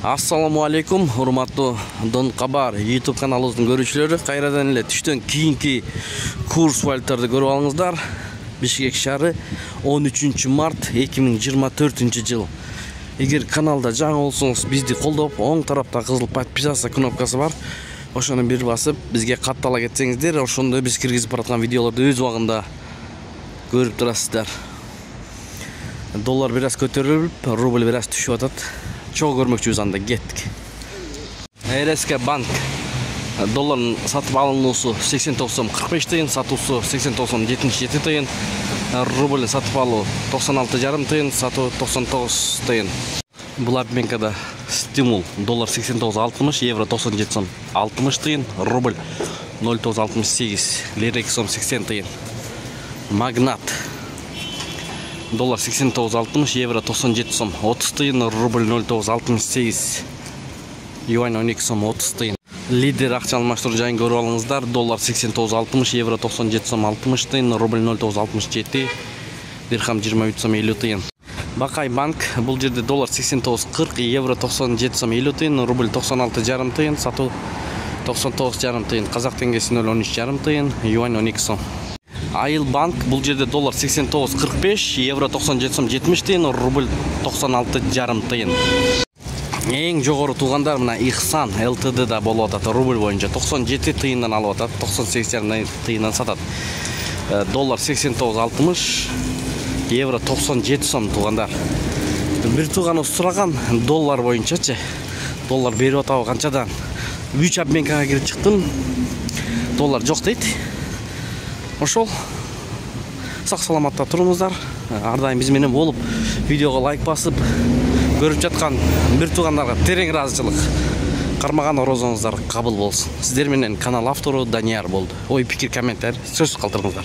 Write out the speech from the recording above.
Assalamu алейкум, урматтуу Дон Кабар YouTube каналыбыздын көрүүчүлөрү. Кайрадан эле түштөн кийинки курс валюталарды көрүп алыңыздар. Бишкек шаары 13 март 2024 жыл. Эгер каналда жаңы болсоңуз, бизди колдоп, оң тарапта кызыл подписаться кнопкасы бар. Ошону бир басып, бизге каттала кетсеңиздер, ошондо биз киргизип бараткан видеолорду өз убагында көрүп турасыздар. Доллар бир аз көтөрүлүп, рубль бир аз түшүп атат. Чоң көрмөкчүбүз, анда кеттик. РСК банк доллардын сатып алынуусу 89.45 тыйын, сатуусу 89.77 тыйын, рубль сатып алуу 96.5 тыйын, сатуу 99 тыйын. Бул обменкада стимул доллар 89.60, евро 97.60 тыйын, рубль 0.968, лира 2.80 тыйын. Магнат доллар 89.60, евро 97.30 тыйын, рубль 0.968, юань 12.30 тыйын. Лидер акча алмаштыруу жайын көрүп алыңыздар. Доллар 89.60, евро 97.60 тыйын, рубль 0.967, дирхам 23.50 тыйын. Бакай банк бул жерде доллар 89.40, евро 97.50 тыйын, рубль 96.5 тыйын, сатуу 99.5 тыйын, казак теңгеси 0.13 тыйын, юань 12 сом. Айыл банк бул жерде доллар 89.45, евро 97.70 тыйын, рубль 96.5 тыйын. Эң жогору туугандар мына Ихсан ЛТД да болуп атат, рубль боюнча 97 тыйындан алып атат, 98 тыйындан сатат. Доллар 89.60, евро 97 сом туугандар. Бир тууганыбыз сураган доллар боюнчачы. Доллар берип атабы канчадан? 3 обменкага кирип чыктым. Доллар жок дейт. Ошол сак саламатта туруңуздар. Ар дайым биз менен болуп, видеого лайк басып, көрүп жаткан бир туугандарга терең ыраазычылык. Кармаган орозоңуздар кабыл болсун. Сиздер менен канал автору Данияр болду. Ой, пикир, комментарий сөз калтырыңыздар.